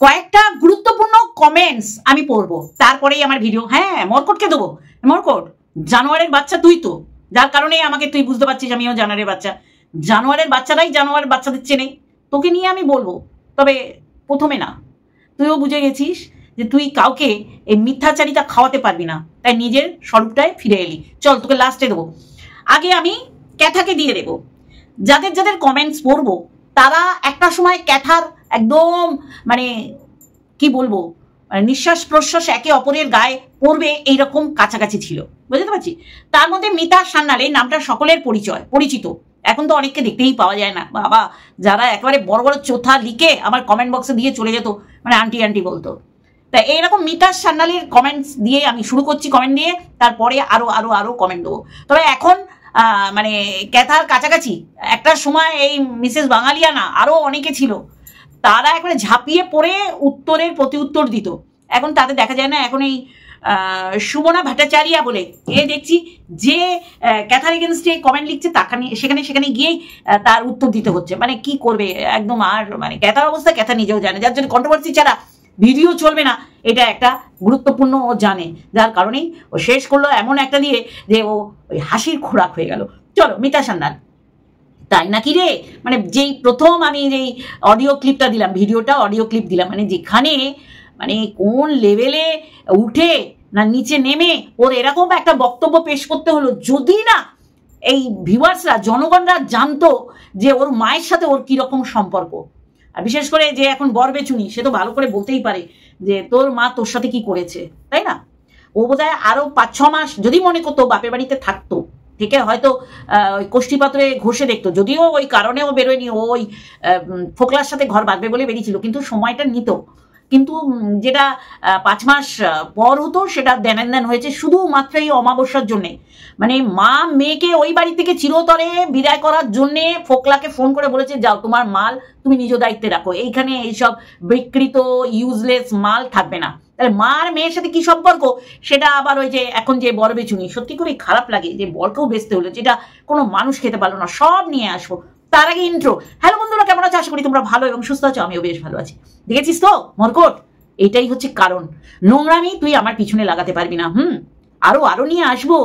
কয়েকটা গুরুত্বপূর্ণ কমেন্টস আমি পড়বো, তারপরেই আমার ভিডিও। হ্যাঁ, মরকটকে দেবো। মরকট, জানোয়ারের বাচ্চা তুই তো, যার কারণে আমাকে তুই বুঝতে পারছিস আমিও জানোয়ারের বাচ্চা। জানোয়ারের বাচ্চারাই জানোয়ারের বাচ্চাদের চেনে, তোকে নিয়ে আমি বলবো। তবে প্রথমে না, তুইও বুঝে গেছিস যে তুই কাউকে এই মিথ্যাচারিতা খাওয়াতে পারবি না, তাই নিজের স্বরূপটায় ফিরে এলি। চল, তোকে লাস্টে দেবো। আগে আমি ক্যাথাকে দিয়ে দেবো। যাদের যাদের কমেন্টস পড়বো তারা একটা সময় ক্যাথার একদম মানে কি বলবো, নিঃশ্বাস প্রশ্বাস একে অপরের গায়ে পড়বে এইরকম কাছাকাছি ছিল, বুঝতে পারছি। তার মধ্যে মিতা সান্যাল, এই নামটা সকলের পরিচিত। এখন তো অনেককে দেখতেই পাওয়া যায় না বাবা, যারা একেবারে বড় বড় চোথা লিখে আমার কমেন্ট বক্সে দিয়ে চলে যেত, মানে আন্টি আন্টি বলতো। তা এইরকম মিতা সান্যালের কমেন্টস দিয়ে আমি শুরু করছি, কমেন্ট দিয়ে, তারপরে আরো আরো আরো কমেন্ট দেবো। তবে এখন মানে ক্যাথার কাছাকাছি একটা সময় এই মিসেস বাঙালিয়ানা আরো অনেকে ছিল, তারা একবারে ঝাঁপিয়ে পড়ে উত্তরের প্রতি উত্তর দিত। এখন তাদের দেখা যায় না। এখন এই সুমনা ভট্টাচার্য বলে এ দেখছি যে ক্যাথার এগেনস্টে কমেন্ট লিখছে, সেখানে গিয়েই তার উত্তর দিতে হচ্ছে। মানে কি করবে একদম। আর মানে ক্যাথার অবস্থা ক্যাথা নিজেও জানে, যার জন্য কন্ট্রোভার্সি ছাড়া ভিডিও চলবে না, এটা একটা গুরুত্বপূর্ণ ও জানে, যার কারণেই ও শেষ করলো এমন একটা দিয়ে যে ও ওই হাসির খোরাক হয়ে গেল। চলো, মিতা সান্যাল, তাই নাকি রে? মানে যেই প্রথম আমি যেই অডিও ক্লিপটা দিলাম, ভিডিওটা অডিও ক্লিপ দিলাম, মানে যেখানে মানে কোন লেভেলে উঠে না নিচে নেমে ওর এরকম একটা বক্তব্য পেশ করতে হলো, যদি না এই ভিউয়ার্সরা, জনগণরা জানতো যে ওর মায়ের সাথে ওর কিরকম সম্পর্ক। আর বিশেষ করে যে এখন বর বেচুনি, সে তো ভালো করে বলতেই পারে যে তোর মা তোর সাথে কি করেছে, তাই না? ও বোধহয় আরো 5-6 মাস যদি মনে করতো বাপের বাড়িতে থাকতো, থেকে হয়তো ওই কোষ্ঠীপাত্রে ঘষে দেখতো। যদিও ওই কারণেও বেরোয়নি, ওই ফোকলার সাথে ঘর বাঁধবে বলে বেরিয়েছিল, কিন্তু সময়টা নিত। কিন্তু যেটা 5 মাস পর হতো সেটা দেন হয়েছে শুধুমাত্র এই অমাবস্যার জন্যে। মানে মা মেয়েকে ওই বাড়ি থেকে চিরতরে বিদায় করার জন্যে ফোকলাকে ফোন করে বলেছে, যাও তোমার মাল তুমি নিজ দায়িত্বে রাখো, এইখানে এইসব বিকৃত ইউজলেস মাল থাকবে না। তাহলে মার মেয়ের সাথে কি সম্পর্ক সেটা আবার ওই যে এখন যে বর বেচুনি, সত্যি করে খারাপ লাগে যে বরকেও বেচতে হলো, যেটা কোনো মানুষ খেতে পারলো না। সব নিয়ে আসবো, তার আগে ইন্ট্রো। হ্যালো বন্ধুরা, কেমন আছো? আশা করি তোমরা ভালো এবং সুস্থ আছো, আমিও বেশ ভালো আছি। দেখেছিস তো মরকট, এটাই হচ্ছে কারণ। নোংরামি তুই আমার পিছনে লাগাতে পারবি না। আরো আরো নিয়ে আসবো।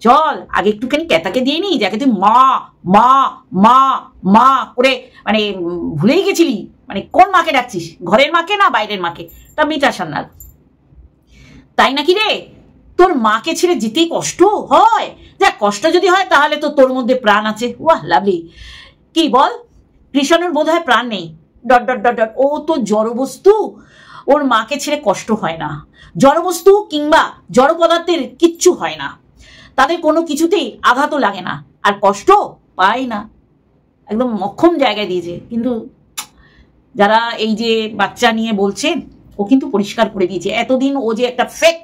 চল আগে একটুখানি ক্যাথাকে দিয়ে নি, যাকে তুই মা মা মা মা করে মানে ভুলেই গেছিলি। মানে কোন মাকে ডাকছিস, ঘরের মাকে না বাইরের মাকে? তা মিতা সান্যাল, তাই নাকি রে? তোর মাকে ছেড়ে যেতেই কষ্ট হয়? দেখ, কষ্ট যদি হয় তাহলে তো তোর মধ্যে প্রাণ আছে। ওয়াহ, লাভলি। কি বল, কৃষ্ণের বোধ হয় প্রাণ নেই। Dot dot dot dot. ও তো জড়বস্তু, ওর মাকে ছেড়ে কষ্ট হয় না। জড়বস্তু কিংবা জড় পদার্থের কিচ্ছু হয় না, তাদের কোনো কিছুতেই আঘাতও লাগে না, আর কষ্ট পায় না। একদম মক্ষম জায়গায় দিয়েছে। কিন্তু যারা এই যে বাচ্চা নিয়ে বলছেন, ও কিন্তু পরিষ্কার করে দিয়েছে এতদিন ও যে একটা ফেক,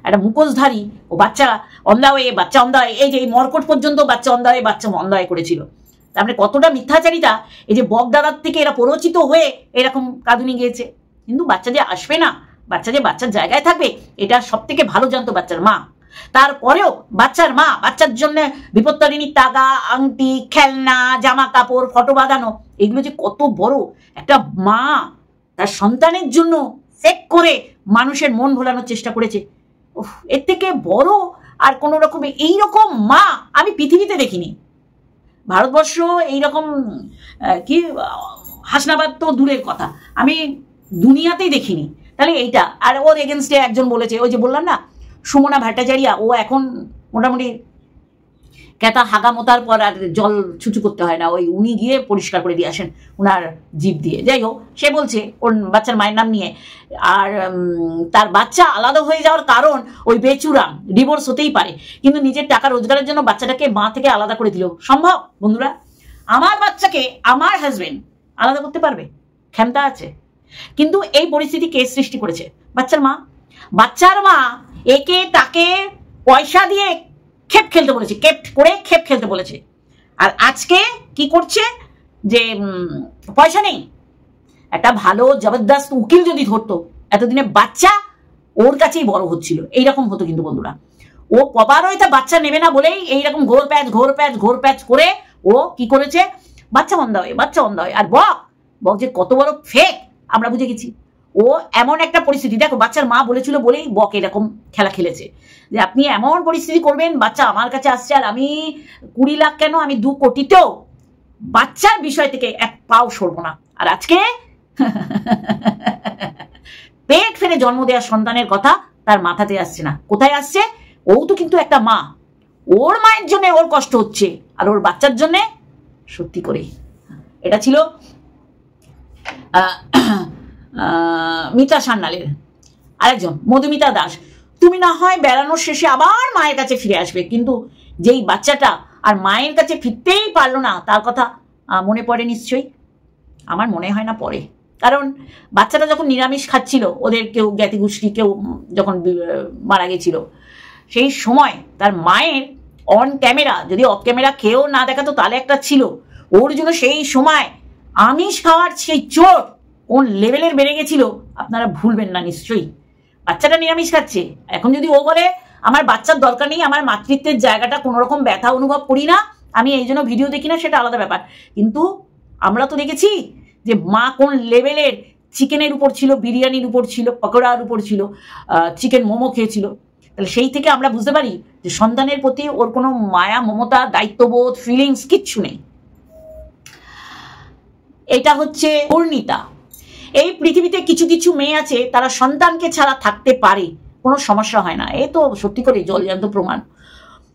একটা মুখোশধারী, ও বাচ্চা অন্ধা হয়ে বাচ্চা অন্ধা হয়ে, এই যে এই মরকট পর্যন্ত বাচ্চা অন্ধা হয়ে বাচ্চা অন্ধা হয়ে করেছিল। তারপরে কতটা মিথ্যাচারিতা, এই যে বগদাদার থেকে এরা প্ররোচিত হয়ে এরকম কাঁদুনি গিয়েছে। কিন্তু বাচ্চা যে আসবে না, বাচ্চা যে বাচ্চার জায়গায় থাকবে, এটা সব থেকে ভালো জানতো বাচ্চার মা। তারপরেও বাচ্চার মা বাচ্চার জন্য বিপত্তারিণীর টাকা, আংটি, খেলনা, জামা কাপড়, ফটো বাঁধানো, এগুলো যে কত বড় একটা মা তার সন্তানের জন্য ফেক করে মানুষের মন ভোলানোর চেষ্টা করেছে। এর থেকে বড় আর কোন রকম এইরকম মা আমি পৃথিবীতে দেখিনি। ভারতবর্ষ এইরকম কি হাসনাবাদ তো দূরের কথা, আমি দুনিয়াতেই দেখিনি। তাহলে এইটা। আর ওর এগেনস্টে একজন বলেছে, ওই যে বললাম না সুমনা ভট্টাচার্য, ও এখন মোটামুটি ক্যাথা হাগা মোতার পর আর জল ছুচু করতে হয় না, ওই উনি গিয়ে পরিষ্কার করে দিয়ে আসেন উনার জিভ দিয়ে। যাই হোক, সে বলছে ওর বাচ্চার মায়ের নাম নিয়ে, আর তার বাচ্চা আলাদা হয়ে যাওয়ার কারণ ওই বেচুরাম, ডিভোর্স হতেই পারে, কিন্তু নিজের টাকা রোজগারের জন্য বাচ্চাটাকে মা থেকে আলাদা করে দিল। সম্ভব বন্ধুরা? আমার বাচ্চাকে আমার হাজবেন্ড আলাদা করতে পারবে? ক্ষমতা আছে। কিন্তু এই পরিস্থিতি কে সৃষ্টি করেছে? বাচ্চার মা। বাচ্চার মা একে তাকে পয়সা দিয়ে খেপ খেলতে বলেছে, খেপ খেলতে বলেছে। আর আজকে কি করছে যে পয়সা নেই, একটা ভালো জবরদস্ত উকিল যদি ধরতো, এতদিনে বাচ্চা ওর কাছেই বড় হচ্ছিল। এইরকম হতো কিন্তু বন্ধুরা। ও পপারয়তা বাচ্চা নেবে না বলেই এইরকম ঘোর প্যাচ করে ও কি করেছে, বাচ্চা অন্ধা হয়। আর বক যে কত বড় ফেক আমরা বুঝে গেছি। ও এমন একটা পরিস্থিতি, দেখো বাচ্চার মা বলেছিল বলেই বক এরকম খেলা খেলেছে যে আপনি এমন পরিস্থিতি করবেন, বাচ্চা আমার কাছে আসছে আর আমি 20 লাখ কেন, আমি 2 কোটিতেও বাচ্চার বিষয় থেকে এক পাও সরবো না। আর আজকে পেট ফেলে জন্ম দেওয়া সন্তানের কথা তার মাথাতে আসছে না। কোথায় আসছে? ও তো কিন্তু একটা মা, ওর মায়ের জন্য ওর কষ্ট হচ্ছে আর ওর বাচ্চার জন্য। সত্যি করে এটা ছিল মিতা সান্যালের আরেকজন মধুমিতা দাস। তুমি না হয় বেড়ানোর শেষে আবার মায়ের কাছে ফিরে আসবে, কিন্তু যেই বাচ্চাটা আর মায়ের কাছে ফিরতেই পারলো না তার কথা মনে পড়ে নিশ্চয়ই? আমার মনে হয় না পড়ে, কারণ বাচ্চাটা যখন নিরামিষ খাচ্ছিল, ওদের কেউ জ্ঞাতি গোষ্ঠী কেউ যখন মারা গেছিল, সেই সময় তার মায়ের অন ক্যামেরা, যদি অফ ক্যামেরা খেয়েও না দেখাতো তাহলে একটা ছিল, ওর জন্য সেই সময় আমিষ খাওয়ার সেই চোট কোন লেভেলের বেড়ে গেছিল আপনারা ভুলবেন না নিশ্চয়ই। বাচ্চাটা নিরামিষ খাচ্ছে, এখন যদি ও বলে আমার বাচ্চার দরকার নেই, আমার মাতৃত্বের জায়গাটা কোনো রকম ব্যথা অনুভব করি না, আমি এই জন্য ভিডিও দেখি না, সেটা আলাদা ব্যাপার। কিন্তু আমরা তো দেখেছি যে মা কোন লেভেলের চিকেনের উপর ছিল, বিরিয়ানির উপর ছিল, পকোড়ার উপর ছিল, চিকেন মোমো খেয়েছিল। তাহলে সেই থেকে আমরা বুঝতে পারি যে সন্তানের প্রতি ওর কোনো মায়া, মমতা, দায়িত্ববোধ, ফিলিংস কিচ্ছু নেই। এটা হচ্ছে পূর্ণিতা। এই পৃথিবীতে কিছু কিছু মেয়ে আছে তারা সন্তানকে ছাড়া থাকতে পারে, কোনো সমস্যা হয় না। এ তো সত্যি করে জলজান্ত প্রমাণ।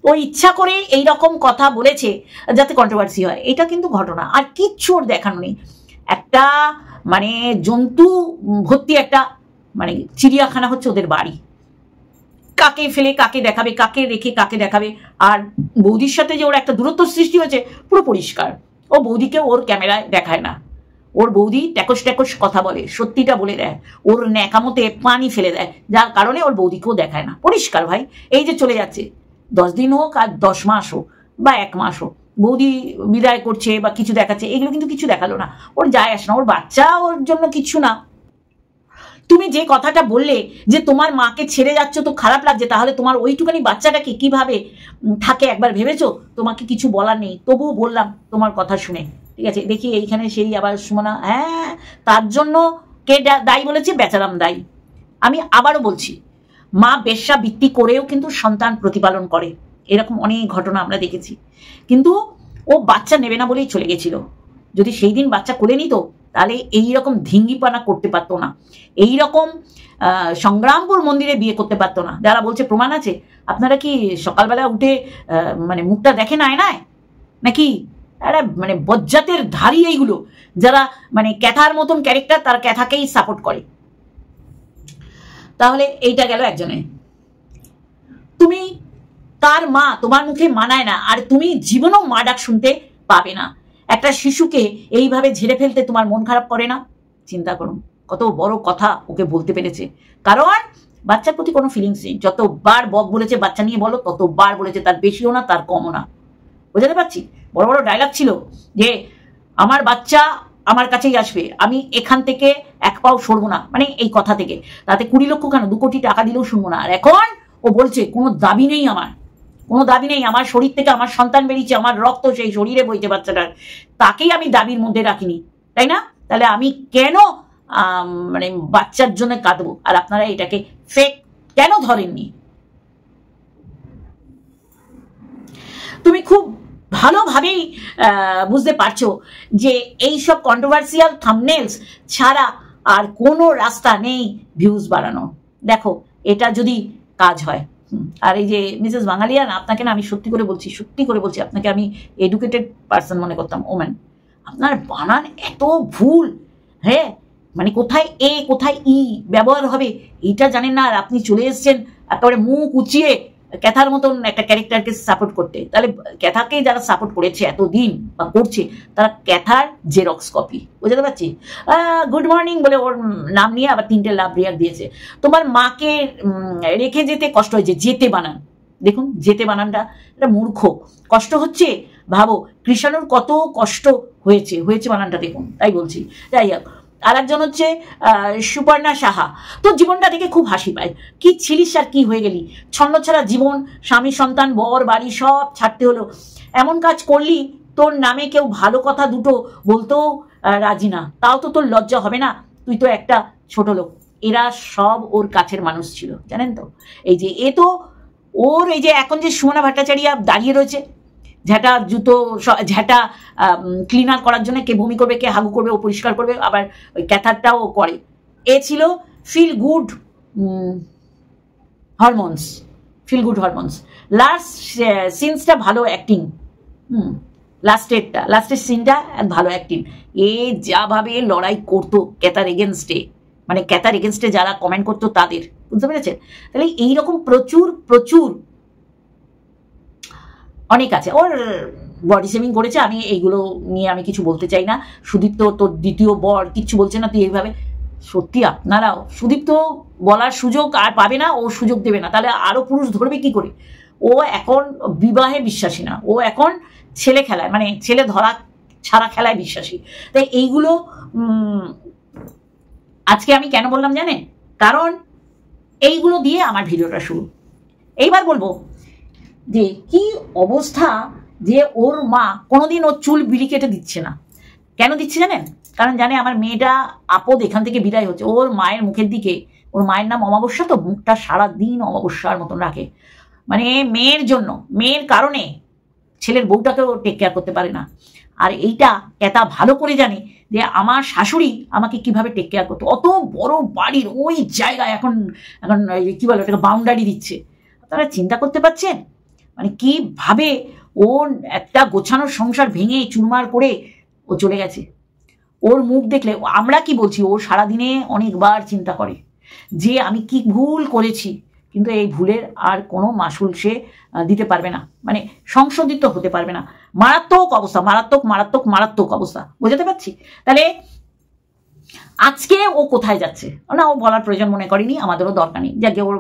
ও ইচ্ছা করে এইরকম কথা বলেছে যাতে কন্ট্রোভার্সি হয়, এটা কিন্তু ঘটনা, আর কিচ্ছু ওর দেখানো নেই। একটা মানে জন্তু ভর্তি একটা মানে চিড়িয়াখানা হচ্ছে ওদের বাড়ি। কাকে ফেলে কাকে দেখাবে, কাকে রেখে কাকে দেখাবে। আর বৌদির সাথে যে ওর একটা দূরত্ব সৃষ্টি হয়েছে পুরো পরিষ্কার। ও বৌদিকে ওর ক্যামেরায় দেখায় না, ওর বৌদি ট্যাকস ট্যাকস কথা বলে, সত্যিটা বলে দেয়, ওর ন্যাকামতে পানি ফেলে দেয়, যার কারণে ওর বৌদিকেও দেখায় না। পরিষ্কার ভাই, এই যে চলে যাচ্ছে 10 দিন হোক আর 10 মাস হোক বা 1 মাস হোক, বৌদি বিদায় করছে বা কিছু দেখাচ্ছে, এগুলো কিন্তু কিছু দেখালো না, ওর যায় আসে না, ওর বাচ্চা ওর জন্য কিছু না। তুমি যে কথাটা বললে যে তোমার মাকে ছেড়ে যাচ্ছ তো খারাপ লাগছে, তাহলে তোমার ওইটুখানি বাচ্চাটাকে কিভাবে থাকে একবার ভেবেছো? তোমাকে কিছু বলার নেই, তবুও বললাম তোমার কথা শুনে, ঠিক আছে? দেখি এইখানে সেই আবার সুমনা, হ্যাঁ তার জন্য কে দায়ী বলেছে? বেচারাম দায়ী। আমি আবারও বলছি, মা বেশ্যাবৃত্তি করেও কিন্তু সন্তান প্রতিপালন করে, এরকম অনেক ঘটনা আমরা দেখেছি। কিন্তু ও বাচ্চা নেবে না বলেই চলে গেছিল। যদি সেই দিন বাচ্চা কোলে নিত তাহলে এইরকম ধিঙ্গিপানা করতে পারতো না, এইরকম সংগ্রামপুর মন্দিরে বিয়ে করতে পারতো না। যারা বলছে প্রমাণ আছে, আপনারা কি সকালবেলা উঠে মানে মুখটা দেখেন আয়নায় নাকি? একটা মানে বজ্জাতের ধারী এইগুলো, যারা মানে ক্যাথার মতন ক্যারেক্টার, তার ক্যাথাকেই সাপোর্ট করে। তাহলে এইটা গেল একজনে। তুমি তার মা, তোমার মুখে মানায় না, আর তুমি জীবনেও মা ডাক শুনতে পাবে না। একটা শিশুকে এইভাবে ঝেড়ে ফেলতে তোমার মন খারাপ করে না? চিন্তা করুন কত বড় কথা ওকে বলতে পেরেছে, কারণ বাচ্চার প্রতি কোনো ফিলিংস নেই। যতবার বক বলেছে বাচ্চা নিয়ে বলো, ততবার বলেছে, তার বেশিও না তার কমও না। বুঝতে পারছি, বড় বড় ডায়লগ ছিল যে আমার বাচ্চা আমার কাছেই আসবে, আমি এখান থেকে 1 পাও সরবো না, মানে এই কথা থেকে। তাতে 20 লক্ষ কেন 2 কোটি টাকা দিলেও শুনবো না। আর এখন ও বলছে কোনো দাবি নেই আমার, কোনো দাবি নেই, আমার শরীর থেকে আমার সন্তান বেরিয়েছে, আমার রক্ত সেই শরীরে বইছে বাচ্চাটার, তাকেই আমি দাবির মধ্যে রাখিনি, তাই না? তাহলে আমি কেন মানে বাচ্চার জন্য কাঁদবো? আর আপনারা এটাকে ফেক কেন ধরেননি? তুমি খুব ভালোভাবেই বুঝতে পারছো যে এইসব কন্ট্রোভার্সিয়াল থাম্বনেলস ছাড়া আর কোনো রাস্তা নেই ভিউজ বাড়ানো। দেখো এটা যদি কাজ হয়। আর এই যে মিসেস বাঙালিয়ান, আপনাকে না আমি সত্যি করে বলছি, আপনাকে আমি এডুকেটেড পার্সন মনে করতাম, ওম্যান আপনার বানান এত ভুল, হ্যাঁ মানে কোথায় এ কোথায় ই ব্যবহার হবে এইটা জানেন না, আর আপনি চলে এসছেন একেবারে মুখ উঁচিয়ে ক্যাথার মতন একটা ক্যারেক্টারকে সাপোর্ট করতে। তাহলে ক্যাথাকে যারা সাপোর্ট করেছে এতদিন বা করছে, তারা ক্যাথার জেরক্স কপি। বুঝতে পারছি? গুড মর্নিং বলে ওর নাম নিয়ে আবার 3টে লাভ রিয়াক্ট দিয়েছে। তোমার মাকে রেখে যেতে কষ্ট হয়েছে, যেতে বানান দেখুন, যেতে বানানটা এটা মূর্খ, কষ্ট হচ্ছে ভাবো কৃষাণুর কত কষ্ট হয়েছে বানানটা দেখুন, তাই বলছি। যাই হোক, আর একজন হচ্ছে সুপর্ণা সাহা। তোর জীবনটা দেখে খুব হাসি পায়, কি ছিলিস আর কি হয়ে গেলি, ছন্নছাড়া জীবন, স্বামী সন্তান বর বাড়ি সব ছাড়তে হলো, এমন কাজ করলি তোর নামে কেউ ভালো কথা দুটো বলতেও রাজি না, তাও তো তোর লজ্জা হবে না? তুই তো একটা ছোট লোক। এরা সব ওর কাছের মানুষ ছিল, জানেন তো। এই যে এ তো ওর এই যে এখন যে সুমনা ভট্টাচার্য দাঁড়িয়ে রয়েছে ঝ্যাঁটা জুতো ঝ্যাঁটা ক্লিনার করার জন্য, কে বমি করবে, কে হাগু করবে, ও পরিষ্কার করবে, আবার ওই ক্যাথারটাও করে। এ ছিল feel good hormones, feel good hormones. Last সিনসটা ভালো অ্যাক্টিং, লাস্টের সিনটা ভালো অ্যাক্টিং। এ যাভাবে লড়াই করতো ক্যাথার এগেনস্টে, মানে ক্যাথার এগেনস্টে যারা কমেন্ট করতো তাদের, বুঝতে পেরেছেন? তাহলে এইরকম প্রচুর প্রচুর অনেক আছে। ওর বডি শেমিং করেছে, আমি এইগুলো নিয়ে আমি কিছু বলতে চাই না। সুদীপ্ত তোর দ্বিতীয় বর কিচ্ছু বলছে না, তুই এইভাবে। সত্যি আপনারাও, সুদীপ্ত বলার সুযোগ আর পাবে না, ও সুযোগ দেবে না, তাহলে আরো পুরুষ ধরবে কি করে? ও এখন বিবাহে বিশ্বাসী না, ও এখন ছেলে খেলায়, মানে ছেলে ধরা ছাড়া খেলায় বিশ্বাসী। তাই এইগুলো আজকে আমি কেন বললাম জানেন? কারণ এইগুলো দিয়ে আমার ভিডিওটা শুরু। এইবার বলবো যে কি অবস্থা, যে ওর মা কোনোদিন ওর চুল বিড়ি কেটে দিচ্ছে না। কেন দিচ্ছে জানেন? কারণ জানে আমার মেয়েটা আপদ এখান থেকে বিদায় হচ্ছে। ওর মায়ের মুখের দিকে, ওর মায়ের নাম অমাবস্যা, তো মুখটা সারাদিন অমাবস্যার মতন রাখে। মানে মেয়ের জন্য, মেয়ের কারণে ছেলের বউটাকেও টেক কেয়ার করতে পারে না। আর এইটা এত ভালো করে জানে যে আমার শাশুড়ি আমাকে কিভাবে টেক কেয়ার করতো। অত বড় বাড়ির ওই জায়গায় এখন এখন কি বলে ওটাকে বাউন্ডারি দিচ্ছে। আপনারা চিন্তা করতে পারছেন মানে কিভাবে ওর একটা গোছানোর সংসার ভেঙে চুরমার করে ও চলে গেছে। ওর মুখ দেখলে আমরা কি বলছি, ও সারাদিনে অনেকবার চিন্তা করে যে আমি কি ভুল করেছি, কিন্তু এই ভুলের আর কোনো মাসুল সে দিতে পারবে না, মানে সংশোধিত হতে পারবে না। মারাত্মক অবস্থা, মারাত্মক মারাত্মক মারাত্মক অবস্থা, বুঝতে পারছি। তাহলে আজকে ও কোথায় যাচ্ছে না, ও বলার প্রয়োজন মনে করেনি, আমাদেরও দরকার নেই। যাকে ওর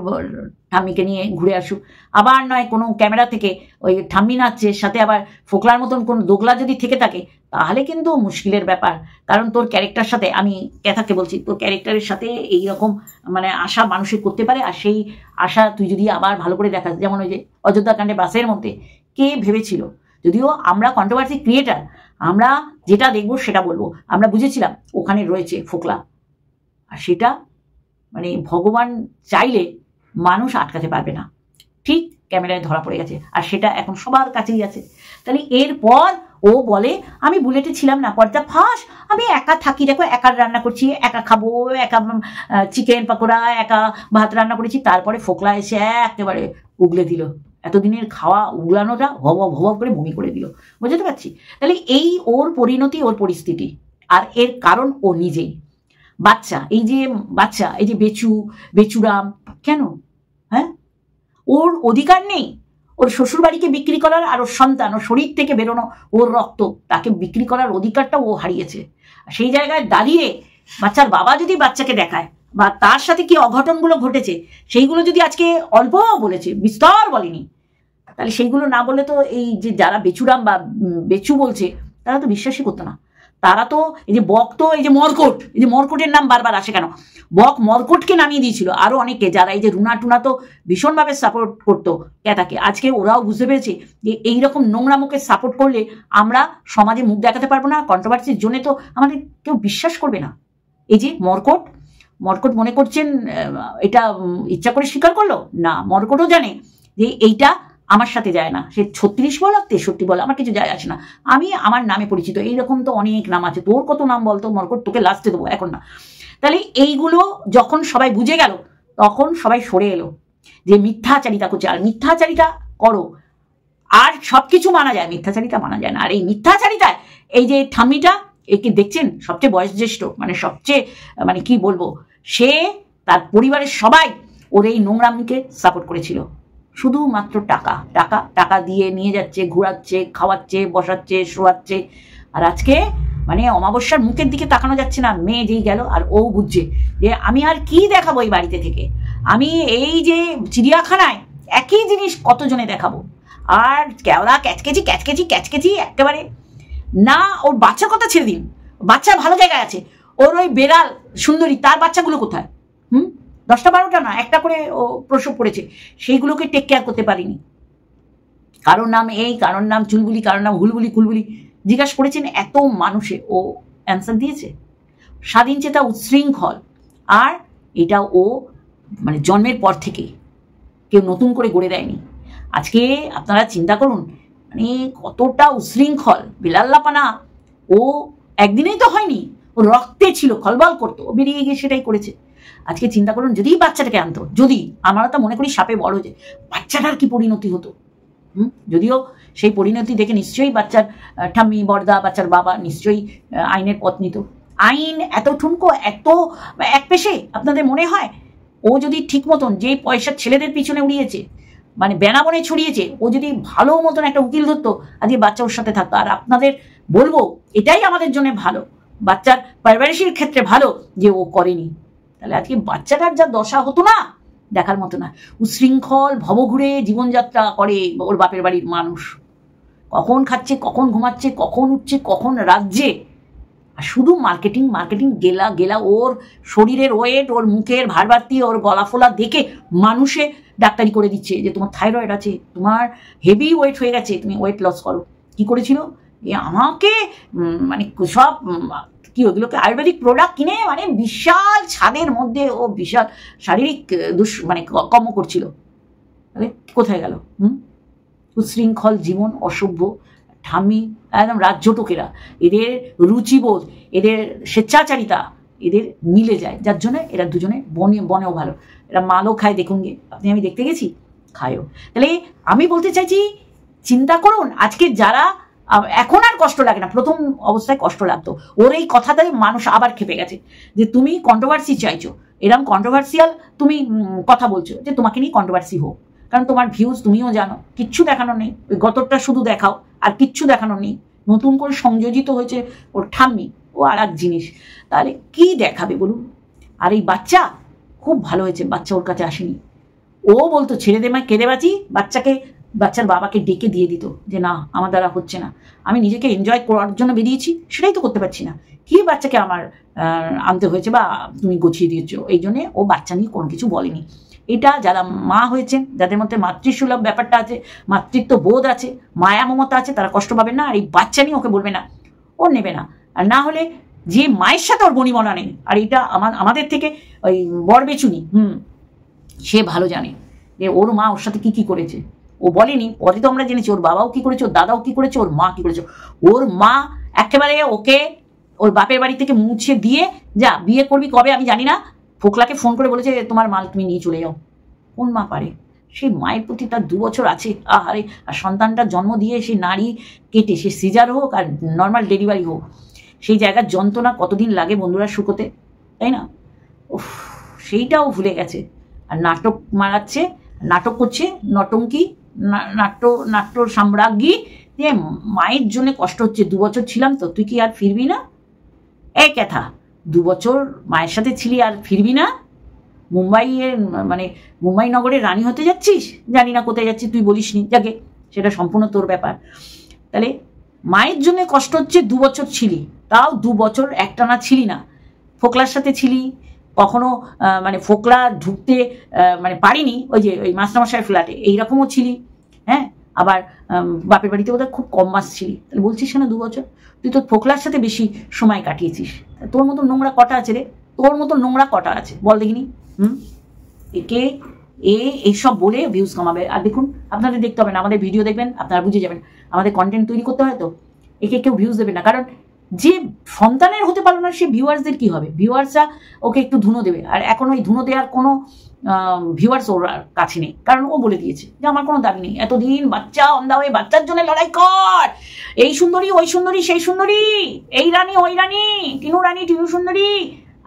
ঠাম্মিকে নিয়ে ঘুরে আসুক। আবার নয় কোনো ক্যামেরা থেকে ওই ঠাম্মি নাচছে, সাথে আবার ফোকলার মতন কোন দোগলা যদি থেকে থাকে, তাহলে কিন্তু মুশকিলের ব্যাপার। কারণ তোর ক্যারেক্টার সাথে, আমি ক্যাথাকে বলছি, তোর ক্যারেক্টারের সাথে এইরকম মানে আশা মানুষের করতে পারে। আর সেই আশা তুই যদি আবার ভালো করে দেখাস, যেমন ওই যে অযোধ্যা কাণ্ডে বাসের মধ্যে কে ভেবেছিল, যদিও আমরা কন্ট্রোভার্সি ক্রিয়েটার, আমরা যেটা দেখবো সেটা বলবো। আমরা বুঝেছিলাম ওখানে রয়েছে ফোকলা, আর সেটা মানে ভগবান চাইলে মানুষ আটকাতে পারবে না, ঠিক ক্যামেরায় ধরা পড়ে গেছে। আর সেটা এখন সবার কাছেই আছে। তাহলে এরপর ও বলে আমি বুলেটে ছিলাম না, পর্দা ফাঁস, আমি একা থাকি, দেখো একা রান্না করছি, একা খাবো, একা চিকেন পকোড়া, একা ভাত রান্না করেছি। তারপরে ফোকলা এসে একেবারে উগলে দিল, এতদিনের খাওয়া উগলানোটা হব হব করে বমি করে দিল, বুঝতে পারছি। তাহলে এই ওর পরিণতি, ওর পরিস্থিতি, আর এর কারণ ও নিজেই। বাচ্চা, এই যে বাচ্চা, এই যে বেচুরাম কেন? হ্যাঁ, ওর অধিকার নেই ওর শ্বশুর বাড়িকে বিক্রি করার, আর ওর সন্তান, ওর শরীর থেকে বেরোনো ওর রক্ত, তাকে বিক্রি করার অধিকারটা ও হারিয়েছে। সেই জায়গায় দাঁড়িয়ে বাচ্চার বাবা যদি বাচ্চাকে দেখায়, বা তার সাথে কি অঘটনগুলো ঘটেছে সেইগুলো যদি আজকে অল্প বলেছে, বিস্তর বলেনি, তাহলে সেইগুলো না বলে তো এই যে যারা বেচুরাম বা বেচু বলছে তারা তো বিশ্বাসই করতো না। তারা তো এই যে বক, তো এই যে মরকট, এই যে মরকটের নাম বারবার আসে কেন? বক মরকটকে নামিয়ে দিয়েছিল, আরো অনেকে যারা এই যে রুনা টুনা তো ভীষণভাবে সাপোর্ট করতো ক্যাথাকে। আজকে ওরাও বুঝতে পেরেছে যে এইরকম নোংরা মুখে সাপোর্ট করলে আমরা সমাজে মুখ দেখাতে পারবো না, কন্ট্রোভার্সির জন্য তো আমাদের কেউ বিশ্বাস করবে না। এই যে মরকট মনে করছেন এটা ইচ্ছা করে স্বীকার করলো না, মরকটও জানে যে এইটা আমার সাথে যায় না, সে 36 বল আর 63 বল, আমার কিছু যায় আসে না, আমি আমার নামে পরিচিত। এইরকম তো অনেক নাম আছে, তোর কত নাম বলতো মরকট, তোকে লাস্টে দেবো, এখন না। তাহলে এইগুলো যখন সবাই বুঝে গেল, তখন সবাই সরে এলো যে মিথ্যাচারিতা করছে। আর মিথ্যাচারিতা করো আর সবকিছু মানা যায়, মিথ্যাচারিতা মানা যায় না। আর এই মিথ্যাচারিতায় এই যে ঠাম্মিটা, একে দেখছেন সবচেয়ে বয়োজ্যেষ্ঠ, মানে সবচেয়ে মানে কি বলবো, সে তার পরিবারের সবাই ওর এই নোংরামিকে সাপোর্ট করেছিল। শুধুমাত্র টাকা টাকা টাকা দিয়ে নিয়ে যাচ্ছে, ঘুরাচ্ছে, খাওয়াচ্ছে, বসাচ্ছে, শোয়াচ্ছে। আর আজকে মানে অমাবস্যার মুখের দিকে তাকানো যাচ্ছে না। মেয়ে যেই গেল, আর ও বুঝছে যে আমি আর কি দেখাবো এই বাড়িতে থেকে, আমি এই যে চিড়িয়াখানায় একই জিনিস কতজনে দেখাবো। আর কেওড়া ক্যাচকেচি একেবারে না। ওর বাচ্চার কথা ছেড়ে দিন, বাচ্চা ভালো জায়গায় আছে, ওর ওই বেড়াল সুন্দরী, তার বাচ্চাগুলো কোথায়? 10টা 12টা না, একটা করে ও প্রসব করেছে, সেইগুলোকে টেক কেয়ার করতে পারিনি। কারোর নাম এই, কারোর নাম চুলবুলি, কারোর নাম হুলবুলি কুলবুলি জিজ্ঞাসা করেছেন, এত মানুষে ও অ্যান্সার দিয়েছে। স্বাধীন চেতা উচ্ছৃঙ্খল, আর এটা ও মানে জন্মের পর থেকে কেউ নতুন করে গড়ে দেয়নি। আজকে আপনারা চিন্তা করুন, মানে কতটা উচ্ছৃঙ্খল বিলাল্লাপানা। ও একদিনেই তো হয়নি, ও রক্তে ছিল, খলবল করতো, ও বেরিয়ে গিয়ে সেটাই করেছে। আজকে চিন্তা করুন, যদি বাচ্চাটাকে আনতো, যদি, আমরা তো মনে করি সাপে বড় হয়েছে, বাচ্চাটার কি পরিণতি হতো। যদিও সেই পরিণতি দেখে নিশ্চয়ই বাচ্চার ঠাম্মি বড়দা, বাচ্চার বাবা নিশ্চয়ই আইনের পথ নিত। আইন এত ঠুনকো, এত এক পেশে আপনাদের মনে হয়? ও যদি ঠিক মতন যে পয়সা ছেলেদের পিছনে উড়িয়েছে, মানে বেনাবনে ছড়িয়েছে, ও যদি ভালো মতন একটা উকিল ধরতো, আজকে বাচ্চা ওর সাথে থাকতো। আর আপনাদের বলবো, এটাই আমাদের জন্য ভালো, বাচ্চার পারিবারিক ক্ষেত্রে ভালো যে ও করেনি। তাহলে আজকে বাচ্চাটার যা দশা হতো না, দেখার মতো না। উশৃঙ্খল ভবঘুরে জীবনযাত্রা করে ওর বাপের বাড়ির মানুষ। কখন খাচ্ছে, কখন ঘুমাচ্ছে, কখন উঠছে, কখন রাজ্যে, আর শুধু মার্কেটিং মার্কেটিং, গেলা গেলা। ওর শরীরের ওয়েট, ওর মুখের ভারবার্তি, ওর গলা ফোলা দেখে মানুষে ডাক্তারি করে দিচ্ছে যে তোমার থাইরয়েড আছে, তোমার হেভি ওয়েট হয়ে গেছে, তুমি ওয়েট লস করো। কি করেছিল? আমাকে মানে সব কি ওগুলোকে আয়ুর্বেদিক প্রোডাক্ট কিনে মানে বিশাল ছাদের মধ্যে ও বিশাল শারীরিক মানে কর্ম করছিল। তাহলে কোথায় গেল? উশৃঙ্খল জীবন, অসভ্য ঠাম্মি, একদম রাজ্যটুকেরা, এদের রুচিবোধ, এদের স্বেচ্ছাচারিতা এদের মিলে যায়, যার জন্য এরা দুজনে বনেও ভালো। এরা মালও খায়, দেখুন গে আপনি, আমি দেখতে গেছি, খায়ও। তাহলে আমি বলতে চাইছি, চিন্তা করুন, আজকে যারা এখন আর কষ্ট লাগে না, প্রথম অবস্থায় কষ্ট লাগতো। ওর এই কথাটাই মানুষ আবার খেপে গেছে যে তুমি কন্ট্রোভার্সি চাইছো, এরকম কন্ট্রোভার্সিয়াল তুমি কথা বলছো, যে তোমাকে নিয়ে কন্ট্রোভার্সি হোক, কারণ তোমার ভিউজ তুমিও জানো, কিচ্ছু দেখানো নেই, ওই গতরটা শুধু দেখাও, আর কিচ্ছু দেখানো নেই। নতুন করে সংযোজিত হয়েছে ওর ঠাম্মি, ও আর এক জিনিস, তাহলে কি দেখাবে বলুন? আর এই বাচ্চা খুব ভালো হয়েছে, বাচ্চা ওর কাছে আসেনি। ও বলতো ছেড়ে দে মায়, কেঁদে বাঁচি, বাচ্চার বাবাকে ডেকে দিয়ে দিত যে না আমার দ্বারা হচ্ছে না, আমি নিজেকে এনজয় করার জন্য বেরিয়েছি, সেটাই তো করতে পারছি না, কি বাচ্চাকে আমার আনতে হয়েছে বা তুমি গুছিয়ে দিয়েছো, এই জন্যে ও বাচ্চা নিয়ে কোনো কিছু বলেনি। এটা যারা মা হয়েছেন, যাদের মধ্যে মাতৃসুলভ ব্যাপারটা আছে, মাতৃত্ব বোধ আছে, মায়া মমতা আছে, তারা কষ্ট পাবেন না। আর এই বাচ্চা নিয়ে ওকে বলবে না, ও নেবে না। আর না হলে যে মায়ের সাথে ওর বনিবনা নেই, আর এটা আমাদের থেকে ওই বরবেচুনি, সে ভালো জানে যে ওর মা ওর সাথে কি কি করেছে। ও বলেনি, পরে তো আমরা জেনেছি ওর বাবাও কি করেছে, ওর দাদাও কি করেছে, ওর মা কি করেছে। ওর মা একেবারে ওকে ওর বাপের বাড়ি থেকে মুছে দিয়ে, যা বিয়ে করবি কবে আমি জানি না, ফোকলাকে ফোন করে বলেছে তোমার মাল তুমি নিয়ে চলে যাও। কোন মা পারে? সেই মায়ের প্রতি তার 2 বছর আছে, আহারে, আর সন্তানটা জন্ম দিয়ে সেই নাড়ি কেটে, সে সিজার হোক আর নর্মাল ডেলিভারি হোক, সেই জায়গার যন্ত্রণা কতদিন লাগে বন্ধুরা শুকোতে, তাই না? উফ, সেইটাও ভুলে গেছে। আর নাটক মারাচ্ছে, নাটক করছে, নটঙ্কি, নাট্য সাম্রাজ্ঞী, যে মায়ের জন্য কষ্ট হচ্ছে, 2 বছর ছিলাম তো, তুই কি আর ফিরবি না? এই কথা, 2 বছর মায়ের সাথে ছিলি আর ফিরবি না? মুম্বাই নগরের রানী হতে যাচ্ছিস? জানি না কোথায় যাচ্ছিস, তুই বলিসনি, যাকে সেটা সম্পূর্ণ তোর ব্যাপার। তাহলে মায়ের জন্য কষ্ট হচ্ছে, 2 বছর ছিলি, তাও 2 বছর একটানা ছিলি না, ফোকলার সাথে ছিলি, কখনো মানে ফোকলা ঢুকতে মানে পারিনি, ওই যে ওই মাস্টারমশাইয়ের ফ্ল্যাটে এইরকমও ছিলি, হ্যাঁ। আবার বাপের বাড়িতে বোধহয় খুব কম মাস ছিলি, তাহলে বলছিস না 2 বছর, তুই তো ফোকলার সাথে বেশি সময় কাটিয়েছিস। তোর মতো নোংরা কটা আছে রে? তোর মতো নোংরা কটা আছে বল দেখিনি? একে এইসব বলে ভিউজ কমাবে। আর দেখুন, আপনাদের দেখতে হবে না, আমাদের ভিডিও দেখবেন, আপনারা বুঝে যাবেন আমাদের কন্টেন্ট তৈরি করতে হয় তো। একে কেউ ভিউজ দেবে না, কারণ যে সন্তানের হতে পারলো না সে ভিউয়ার্সদের কি হবে? ভিউয়ার্সরা ওকে একটু ধুনো দেবে, আর এখন ওই ধুনো দেওয়ার কোনো ভিউয়ার্স ওর কাছে নেই, কারণ ও বলে দিয়েছে যে আমার কোনো দাবি নেই। এতদিন বাচ্চা অন্ধা হয়ে বাচ্চার জন্য লড়াই কর, এই সুন্দরী ওই সুন্দরী সেই সুন্দরী, এই রানী ওই রানী, টিনু সুন্দরী,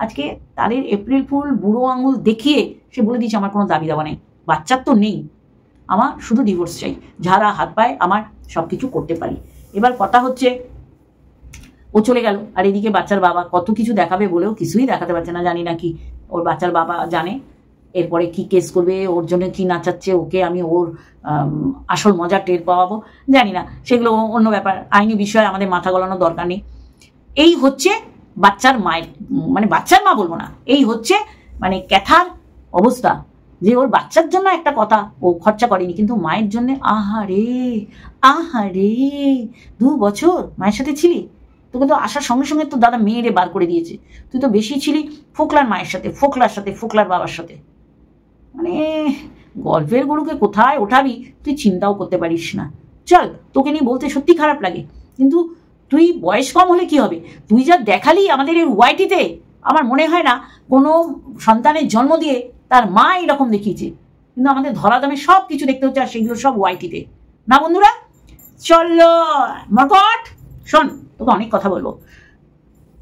আজকে তাদের এপ্রিল ফুল বুড়ো আঙুল দেখিয়ে সে বলে দিয়েছে আমার কোনো দাবি দাবা নেই, বাচ্চার তো নেই, আমার শুধু ডিভোর্স চাই, যারা হাত পায় আমার সব কিছু করতে পারি। এবার কথা হচ্ছে, ও চলে গেল, আর এদিকে বাচ্চার বাবা কত কিছু দেখাবে বলেও কিছুই দেখাতে পারছে না। জানি না কি ওর বাচ্চার বাবা জানে এরপরে কি কেস করবে, ওর জন্য কি নাচাচ্ছে, ওকে আমি ওর আসল মজা টের পাওয়াবো, জানি না, সেগুলো অন্য ব্যাপার, আইনি বিষয়ে আমাদের মাথা গলানোর দরকার নেই। এই হচ্ছে বাচ্চার মায়ের, মানে বাচ্চার মা বলবো না, এই হচ্ছে মানে ক্যাথার অবস্থা, যে ওর বাচ্চার জন্য একটা কথা ও খরচা করেনি, কিন্তু মায়ের জন্য আহারে 2 বছর মায়ের সাথে ছিলি, তোকে তো আসার সঙ্গে সঙ্গে তো দাদা মেয়েরে বার করে দিয়েছে। তুই তো বেশি ছিলি ফোকলার মায়ের সাথে, ফোকলার সাথে, ফোকলার বাবার সাথে। মানে গল্পের গরুকে কোথায় ওঠাবি তুই চিন্তাও করতে পারিস না। চল, তোকে নিয়ে বলতে সত্যি খারাপ লাগে, কিন্তু তুই বয়স কম হলে কি হবে? তুই যা দেখালি আমাদের এই ওয়াইটিতে, আমার মনে হয় না কোনো সন্তানের জন্ম দিয়ে তার মা এরকম দেখিয়েছে। কিন্তু আমাদের ধরাধামে সব কিছু দেখতে হচ্ছে, আর সেগুলো সব ওয়াইটিতে না বন্ধুরা। চলো মরকট, শোন, তোকে অনেক কথা বলবো।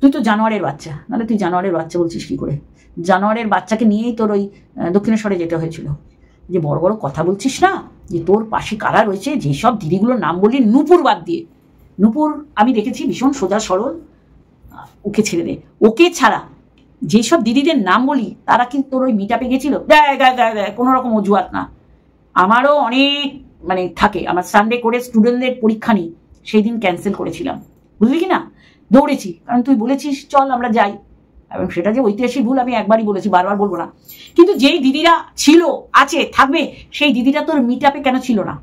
তুই তো জানোয়ারের বাচ্চা, নাহলে তুই জানোয়ারের বাচ্চা বলছিস কি করে? জানোয়ারের বাচ্চাকে নিয়েই তোর ওই দক্ষিণেশ্বরে যেতে হয়েছিল। যে বড় বড় কথা বলছিস না, যে তোর পাশে কারা রয়েছে, যেসব দিদিগুলোর নাম বললি, নূপুর বাদ দিয়ে। নূপুর আমি দেখেছি ভীষণ সোজা সরল, ওকে ছেড়ে দে। ওকে ছাড়া যেসব দিদিদের নাম বলি তারা কিন্তু তোর ওই মিটআপে গেছিল, দেয় কোনো রকম অজুহাত না। আমারও অনেক মানে থাকে, আমার সানডে করে স্টুডেন্টদের পরীক্ষা নিই, সেই দিন ক্যান্সেল করেছিলাম, বুঝলি কি না? দৌড়েছি, কারণ তুই বলেছিস চল আমরা যাই, এবং সেটা যে ঐতিহাসিক ভুল আমি একবারই বলেছি, বারবার বলবো না। কিন্তু যেই দিদিরা ছিল, আছে, থাকবে, সেই দিদিরা তোর মিটআপে কেন ছিল না?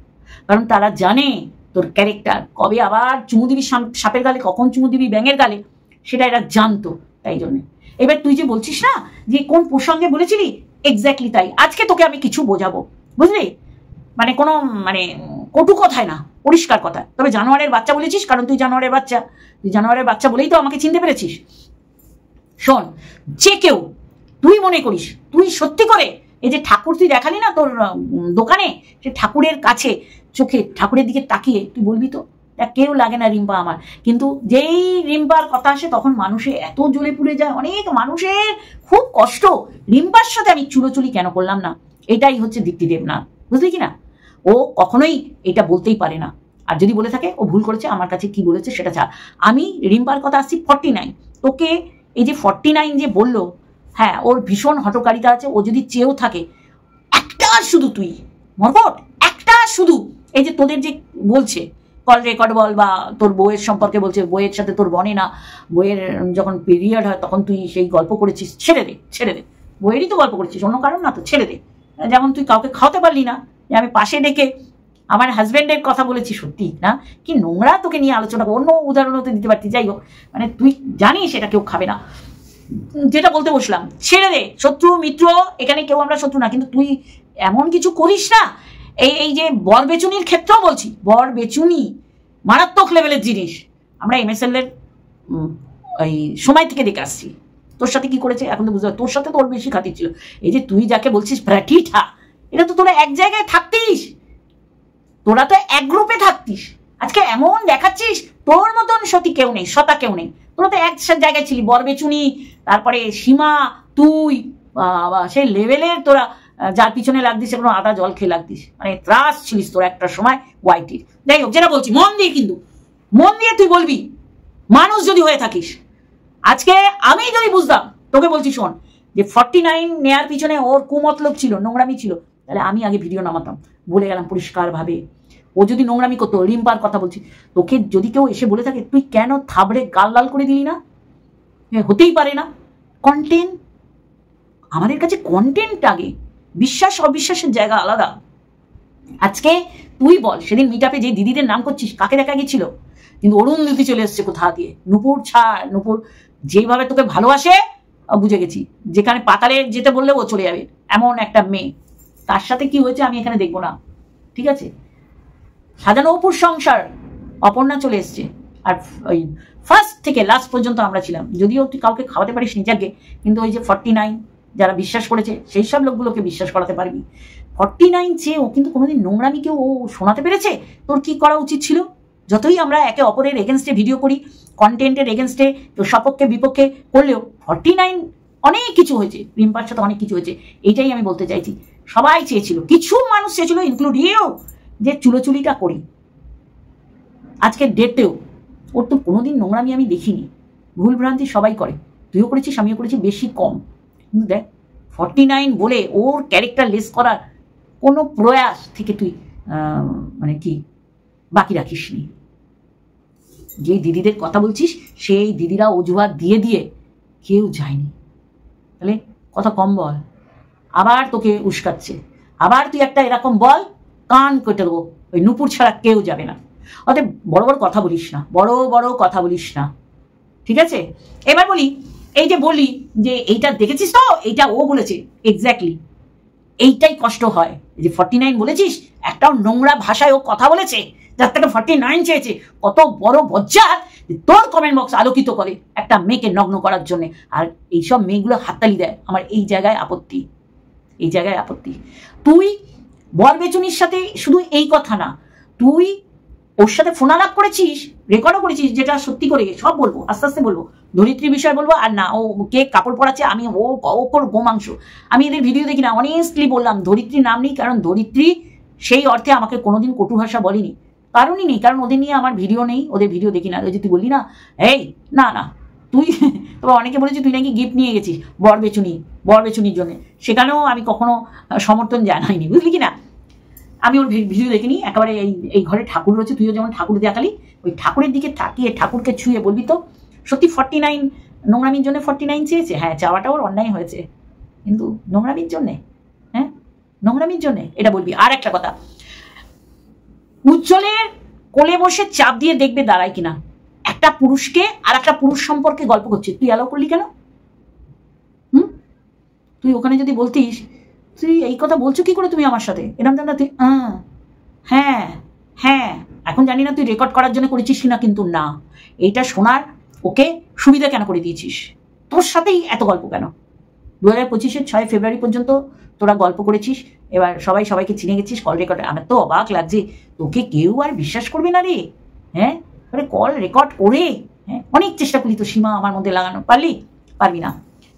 কারণ তারা জানে তোর ক্যারেক্টার, কবে আবার চুমু দিবি সাপের গালে, কখন চুমু দিবি ব্যাঙের গালে, সেটা এরা জানতো, তাই জন্যে। এবার তুই যে বলছিস না যে কোন প্রসঙ্গে বলেছিলি, এক্স্যাক্টলি তাই। আজকে তোকে আমি কিছু বোঝাবো, বুঝলি? মানে কোনো মানে কটু কথায় না, পরিষ্কার কথা। তবে জানোয়ারের বাচ্চা বলেছিস, কারণ তুই জানোয়ারের বাচ্চা, তুই জানোয়ারের বাচ্চা বলেই তো আমাকে চিনতে পেরেছিস। শোন, যে কেউ তুই মনে করিস তুই সত্যি করে এই যে ঠাকুর তুই দেখালি না তোর দোকানে, সে ঠাকুরের কাছে চোখে ঠাকুরের দিকে তাকিয়ে তুই বলবি তো কেউ লাগে না রিম্পা আমার। কিন্তু যেই রিম্পার কথা আসে তখন মানুষে এত জ্বলে পুড়ে যায়, অনেক মানুষের খুব কষ্ট। রিম্পার সাথে আমি চুলোচুলি কেন করলাম না, এটাই হচ্ছে দীপ্তি দেবনাথ, বুঝলি কি না? ও কখনোই এটা বলতেই পারে না, আর যদি বলে থাকে ও ভুল করেছে, আমার কাছে কি বলেছে সেটা ছাড়। আমি রিম্পার কথা আসছি 49। তোকে এই যে 49 যে বললো, হ্যাঁ ওর ভীষণ হটকারিতা আছে। ও যদি চেয়েও থাকে, একটা শুধু তুই মরকট, একটা শুধু এই যে তোদের যে বলছে কল রেকর্ড বল, বা তোর বইয়ের সম্পর্কে বলছে, বইয়ের সাথে তোর বনে না, বইয়ের যখন পিরিয়ড হয় তখন তুই সেই গল্প করেছিস, ছেড়ে দে, ছেড়ে দে। বইয়েরই তো গল্প করেছিস, অন্য কারণ না তো, ছেড়ে দে। যেমন তুই কাউকে খাওয়াতে পারলি না, যে আমি পাশে ডেকে আমার হাজব্যান্ডের কথা বলেছি, সত্যি না কি নোংরা তোকে নিয়ে আলোচনা, অন্য উদাহরণও তো দিতে পারতি। যাই হোক, মানে তুই জানিস এটা কেউ খাবে না, যেটা বলতে বসলাম, ছেড়ে দে। শত্রু মিত্র এখানে কেউ আমরা শত্রু না, কিন্তু তুই এমন কিছু করিস না। এই যে বর বেচুনির ক্ষেত্রেও বলছি, বর বেচুনি মারাত্মক লেভেলের জিনিস। আমরা MSL এর ওই সময় থেকে দেখে আসছি তোর সাথে কি করেছে, এখন তো বুঝতে পারছি তোর সাথে তোর বেশি খাতির ছিল। এই যে তুই যাকে বলছিস প্রাটিঠা, এটা তো তোরা এক জায়গায় থাকতিস, তোরা তো এক গ্রুপে থাকতিস। আজকে এমন দেখাচ্ছিস তোর মতন সতী কেউ নেই, সতা কেউ নেই। তোরা তো এক জায়গায় ছিলি, বর বেচুনি, তারপরে সীমা, তুই সেই লেভেলের তোরা যার পিছনে লাগতিস কোনো আদা জল খেয়ে লাগতিস, মানে ত্রাস ছিলিস তোর একটা সময় ওয়াইটির। যাই হোক, যেটা বলছি মন দিয়ে, কিন্তু মন দিয়ে তুই বলবি, মানুষ যদি হয়ে থাকিস। আজকে আমি যদি বুঝতাম, তোকে বলছি শোন, যে 49 নেয়ার পিছনে ওর কুমতলব ছিল, নোংরামি ছিল, তাহলে আমি আগে ভিডিও নামাতাম, বলে গেলাম পরিষ্কার ভাবে। ও যদি নোংরামি করতো, রিম্পার কথা বলছি, তোকে যদি কেউ এসে বলে থাকে তুই কেন থাবড়ে গাল লাল করে দিলি না? হতেই পারে না। কন্টেন্ট, আমাদের কাছে কন্টেন্ট আগে, বিশ্বাস অবিশ্বাসের জায়গা আলাদা। আজকে তুই বল, সেদিন মিটআপে যে দিদিদের নাম করছিস কাকে দেখা গেছিল? কিন্তু অরুন্ধতি চলে এসছে কোথা দিয়ে। নূপুর ছাড়, নূপুর যেভাবে তোকে ভালোবাসে বুঝে গেছি, যেখানে পাতালে যেতে বললে ও চলে যাবে, এমন একটা মেয়ে। তার সাথে কি হয়েছে আমি এখানে দেখবো না, ঠিক আছে? সাজানো অপুর সংসার, অপর্ণা চলে এসছে, আর ওই ফার্স্ট থেকে লাস্ট পর্যন্ত আমরা ছিলাম। যদিও তুই কাউকে খাওয়াতে পারিস নিজেকে, কিন্তু ওই যে 49 যারা বিশ্বাস করেছে সেই সব লোকগুলোকে বিশ্বাস করাতে পারবি। 49 চেয়ে ও কিন্তু কোনোদিন নোংরামিকেও ও শোনাতে পেরেছে। তোর কি করা উচিত ছিল? যতই আমরা একে অপরের এগেনস্টে ভিডিও করি, কন্টেন্টের এগেনস্টে সপক্ষে বিপক্ষে করলেও 49 অনেক কিছু হয়েছে, রিম্পার সাথে অনেক কিছু হয়েছে। এইটাই আমি বলতে চাইছি। সবাই চেয়েছিল, কিছু মানুষ চেয়েছিল, ইনক্লুড ইউ, যে চুলোচুলিটা করি। আজকের ডেটেও ওর তো কোনোদিন নোংরামি আমি দেখিনি। ভুল ভ্রান্তি সবাই করে, তুইও করেছিস, আমিও করেছি, বেশি কম। কিন্তু দেখ 49 বলে ওর ক্যারেক্টার লেস করার কোনো প্রয়াস থেকে তুই মানে কি বাকি রাখিসনি। যে দিদিদের কথা বলছিস সেই দিদিরা অজুহাত দিয়ে দিয়ে কেউ যায়নি। তাহলে কথা কম বল, আবার তোকে উস্কাচ্ছে, আবার তুই একটা এরকম বল, কান কেটে দেবো। ওই নূপুর ছাড়া কেউ যাবে না। অতএব বড় বড় কথা বলিস না, বড় বড় কথা বলিস না, ঠিক আছে? এবার বলি, এই যে বলি যে এইটা দেখেছিস তো, এইটা ও বলেছে, এক্স্যাক্টলি এইটাই কষ্ট হয় যে 49 বলেছিস, একটাও নোংরা ভাষায় ও কথা বলেছে, যার থেকে 49 চেয়েছে। কত বড় বজ্জাত তোর কমেন্ট বক্স আলোকিত করে একটা মেয়েকে নগ্ন করার জন্য, আর এইসব মেয়েগুলো হাততালি দেয়। আমার এই জায়গায় আপত্তি, এই জায়গায় আপত্তি। তুই বরবেচুনির সাথে শুধু এই কথা না, তুই ওর সাথে ফোনালাপ করেছিস, রেকর্ডও করেছিস, যেটা সত্যি করে সব বলবো, আস্তে আস্তে বলবো, ধরিত্রীর বিষয় বলবো। আর না ও কে কাপড় পরাচ্ছে, আমি ওর গোমাংস, আমি এদের ভিডিও দেখি না। অনেস্টলি বললাম, ধরিত্রীর নাম নেই, কারণ ধরিত্রী সেই অর্থে আমাকে কোনোদিন কটু ভাষা বলেনি, কারণই নেই, কারণ ওদের নিয়ে আমার ভিডিও নেই, ওদের ভিডিও দেখি না। ওই যে তুই বললি না, এই না না তুই তবে অনেকে বলেছি তুই নাকি গিফট নিয়ে গেছিস বরবেচুনির জন্য, সেখানেও আমি কখনো সমর্থন জানাইনি, বুঝলি কি না। আমি ওর ভিডিও দেখিনি, একেবারে এই ঘরে ঠাকুর রয়েছে, তুইও যেমন ঠাকুর দেখালি, ওই ঠাকুরের দিকে তাকিয়ে ঠাকুরকে ছুঁয়ে বলবি তো সত্যি 49 নোংরামির জন্য 49 চেয়েছে। হ্যাঁ, চাওয়াটা ওর অন্যায় হয়েছে, কিন্তু নোংরামির জন্যে, হ্যাঁ নোংরামির জন্যে এটা বলবি। আর একটা কথা, উজ্জ্বলের কোলে বসে চাপ দিয়ে দেখবে দাঁড়ায় কিনা, একটা পুরুষকে আর একটা পুরুষ সম্পর্কে গল্প করছে, তুই অ্যালাউ করলি কেন? তুই ওখানে যদি বলতিস, তুই এই কথা বলছো কি করে তুমি আমার সাথে, এরকম জানা তুই হ্যাঁ হ্যাঁ, এখন জানি না তুই রেকর্ড করার জন্য করেছিস কিনা, কিন্তু না, এইটা শোনার ওকে সুবিধা কেন করে দিয়েছিস? তোর সাথেই এত গল্প কেন? 2025-এর 6 ফেব্রুয়ারি পর্যন্ত তোরা গল্প করেছিস, এবার সবাইকে চিনে গেছিস কল রেকর্ডে। আমার তো অবাক লাগছে, তোকে কেউ আর বিশ্বাস করবে না রে। হ্যাঁ, কল রেকর্ড করে, হ্যাঁ অনেক চেষ্টা করলি তো সীমা আমার মধ্যে লাগানো, পারবি না।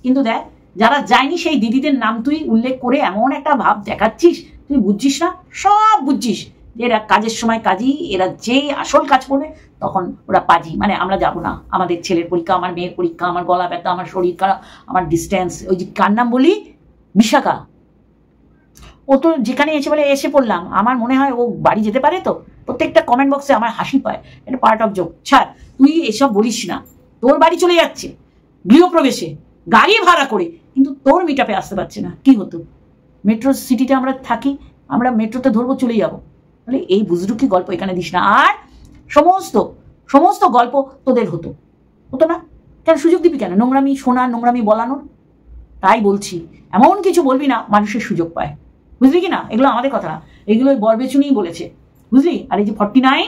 কিন্তু দেখ, যারা যায়নি সেই দিদিদের নাম তুই উল্লেখ করে এমন একটা ভাব দেখাচ্ছিস, তুই বুঝছিস না, সব বুঝছিস যে এরা কাজের সময় কাজী, এরা যে আসল কাজ করবে তখন ওরা পাজি, মানে আমরা যাবো না, আমাদের ছেলের পরীক্ষা, আমার মেয়ের পরীক্ষা, আমার গলা ব্যথা, আমার শরীর খারাপ, আমার ডিস্টেন্স, ওই যে কার নাম বলি, বিশাখা, ও তো যেখানে এসে বলে এসে পড়লাম, আমার মনে হয় ও বাড়ি যেতে পারে। তো প্রত্যেকটা কমেন্ট বক্সে আমার হাসি পায়, এটা পার্ট অফ জোক। ছাড়, তুই এসব বলিস না, তোর বাড়ি চলে যাচ্ছে গৃহপ্রবেশে গাড়ি ভাড়া করে, কিন্তু তোর মিটআপে আসতে পারছে না। কি হতো, মেট্রো সিটিতে আমরা থাকি, আমরা মেট্রোতে ধরবো চলে যাবো, তাহলে এই বুজরুকি গল্প এখানে দিস না। আর সমস্ত গল্প তোদের হতো না কেন? সুযোগ দিবি কেন নোংরামি শোনার, নোংরামি বলানোর? তাই বলছি, এমন কিছু বলবি না মানুষের সুযোগ পায়, বুঝলি কি না। এগুলো আমাদের কথা না, এগুলো বরবেচুনিই বলেছে, বুঝলি। আর এই যে 49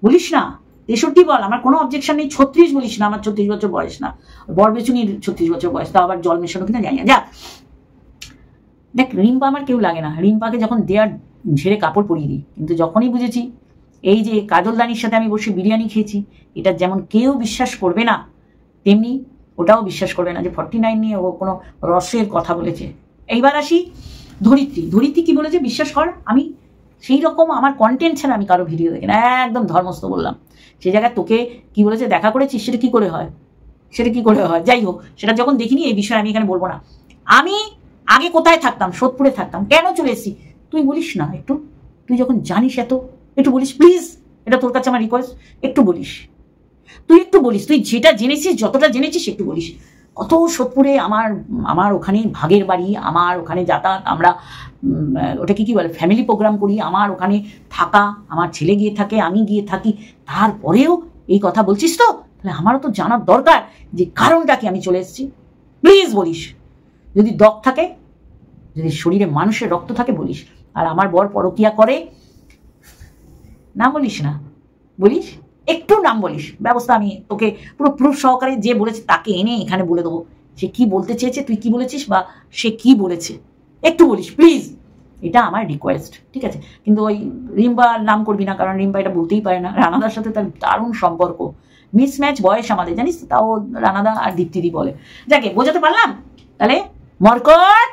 বলিস না, 63 বল, আমার কোনো অবজেকশন নেই। 36 বলিস না, আমার 36 বছর বয়স না, বরবেচুনির 36 বছর বয়স, তা আবার জল মেশানো কিনা জানি না। যা দেখ, রিম্পা আমার কেউ লাগে না, রিম্পাকে যখন দেয়ার ঝেড়ে কাপড় পরিয়ে দিই, কিন্তু যখনই বুঝেছি এই যে কাজলদানির সাথে আমি বসে বিরিয়ানি খেয়েছি, এটা যেমন কেউ বিশ্বাস করবে না, তেমনি ওটাও বিশ্বাস করবে না যে 49 নিয়ে ও কোনো রসের কথা বলেছে। এইবার আসি ধরিত্রী কি বলেছে বিশ্বাস কর, আমি সেই রকম আমার কন্টেন্ট ছাড়া আমি কারো ভিডিও দেখি না, একদম ধর্মস্থ বললাম। সেই জায়গায় তোকে কি বলেছে দেখা করেছিস, সেটা কি করে হয়, যাই হোক, সেটা যখন দেখিনি এই বিষয়ে আমি এখানে বলবো না। আমি আগে কোথায় থাকতাম, সোদপুরে থাকতাম, কেন চলে এসেছি তুই বলিস না একটু, তুই যখন জানিস এত, একটু বলিস প্লিজ, এটা তোর কাছে আমার রিকোয়েস্ট, একটু বলিস, তুই যেটা জেনেছিস, যতটা জেনেছিস একটু বলিস। কত সোদপুরে আমার ওখানে ভাগের বাড়ি, আমার ওখানে যাতায়াত, আমরা ওটাকে কি বলে ফ্যামিলি প্রোগ্রাম করি, আমার ওখানে থাকা, আমার ছেলে গিয়ে থাকে, আমি গিয়ে থাকি, তারপরেও এই কথা বলছিস তো, তাহলে আমারও তো জানার দরকার যে কারণটা কি আমি চলে এসেছি। প্লিজ বলিস, যদি দক থাকে, যদি শরীরে মানুষের রক্ত থাকে বলিস। আর আমার বর পরকিয়া করে, না বলিস না, বলিস একটু নাম বলিস, ব্যবস্থা আমি তোকে পুরো প্রুফ সহকারে যে বলেছে তাকে এনে এখানে বলে দেবো, সে কি বলতে চেয়েছে, তুই কি বলেছিস, বা সে কি বলেছে, একটু বলিস প্লিজ, এটা আমার রিকোয়েস্ট, ঠিক আছে। কিন্তু ওই রিম্বার নাম করবি না, কারণ রিম্বা এটা বলতেই পারে না, রানাদার সাথে তার দারুণ সম্পর্ক, মিসম্যাচ বয়স আমাদের, জানিস তো, তাও রানাদা আর দীপ্তিদি বলে। যাকে বোঝাতে পারলাম, তাহলে মরকট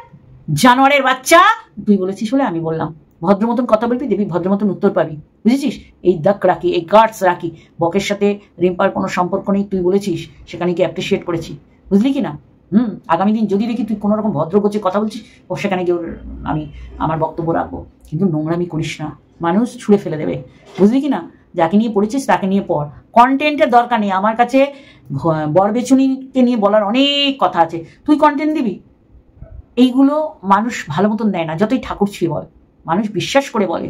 জানোয়ারের বাচ্চা, তুই বলেছিস বলে আমি বললাম, ভদ্র মতন কথা বলবি, দেখবি ভদ্র মতন উত্তর পাবি, বুঝেছিস। এই দাক রাখি, এই গার্ডস রাখি, বকের সাথে রিম্পার কোনো সম্পর্ক নেই, তুই বলেছিস, সেখানে গিয়ে অ্যাপ্রিসিয়েট করেছি, বুঝলি কি না। আগামী দিন যদি দেখি তুই কোনো রকম ভদ্র গোছে কথা বলছিস, ও সেখানে গিয়ে আমি আমার বক্তব্য রাখবো, কিন্তু নোংরামি করিস না, মানুষ ছুঁড়ে ফেলে দেবে, বুঝলি কি না। যাকে নিয়ে পড়েছিস তাকে নিয়ে পড়, কন্টেন্টের দরকার নেই। আমার কাছে বরবেচুনিকে নিয়ে বলার অনেক কথা আছে, তুই কন্টেন্ট দিবি। এইগুলো মানুষ ভালো মতন দেয় না, যতই ঠাকুর ছুঁয়ে বল, মানুষ বিশ্বাস করে বলে।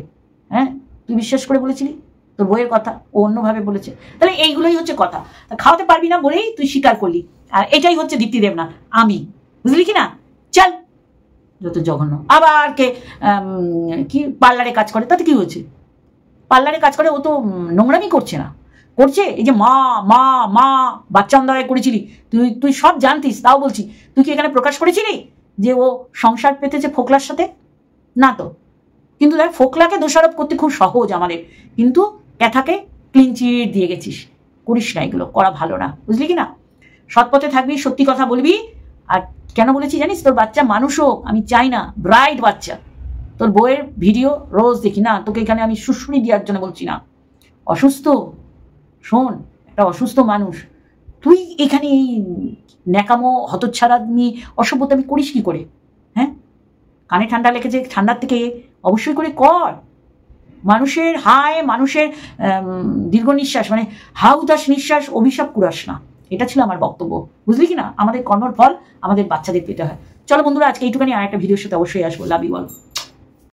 হ্যাঁ, তুই বিশ্বাস করে বলেছিলি, তোর বইয়ের কথা ও অন্যভাবে বলেছে। তাহলে এইগুলোই হচ্ছে কথা। খাওয়াতে পারবি না বলেই তুই স্বীকার করলি, আর এটাই হচ্ছে দীপ্তি দেবনাথ, আমি, বুঝলি কি না? চল, যত জঘন্য। আবার কে কি পার্লারে কাজ করে, তাতে কি হয়েছে? পার্লারে কাজ করে, ও তো নোংরামি করছে না, করছে এই যে মা মা মা বাচ্চা অন্ধরায় করেছিলি, তুই তুই সব জানতিস, তাও বলছি, তুই কি এখানে প্রকাশ করেছিলি যে ও সংসার পেতেছে ফোকলার সাথে? না তো। কিন্তু দেখ, ফোকলাকে দোষারোপ করতে খুব সহজ আমাদের, কিন্তু ক্যাথাকে ক্লিন চিট দিয়ে গেছিস। করিস না, এগুলো করা ভালো না, বুঝলি কি না? সৎ পথে থাকবি, সত্যি কথা বলবি। আর কেন বলেছি জানিস? তোর বাচ্চা মানুষ হোক, আমি চাই না, ব্রাইট বাচ্চা। তোর বইয়ের ভিডিও রোজ দেখি না, তোকে এখানে আমি সুশ্রী দেওয়ার জন্য বলছি না। অসুস্থ, শোন, একটা অসুস্থ মানুষ, তুই এখানে এই ন্যাকামো হতচ্ছাড়ামি অসভ্যতামি করিস কি করে? হ্যাঁ, কানে ঠান্ডা লেগেছে, ঠান্ডার থেকে অবশ্যই করে কর। মানুষের হায়, মানুষের দীর্ঘ নিঃশ্বাস মানে হাউতাস নিঃশ্বাস অভিশাপ কুড়াস না, এটা ছিল আমার বক্তব্য, বুঝলি কি না? আমাদের কর্মর ফল আমাদের বাচ্চাদের পেতে হয়। চলো বন্ধুরা, আজকে এইটুখানি, আর একটা ভিডিওর সাথে অবশ্যই আসবো। Love you all.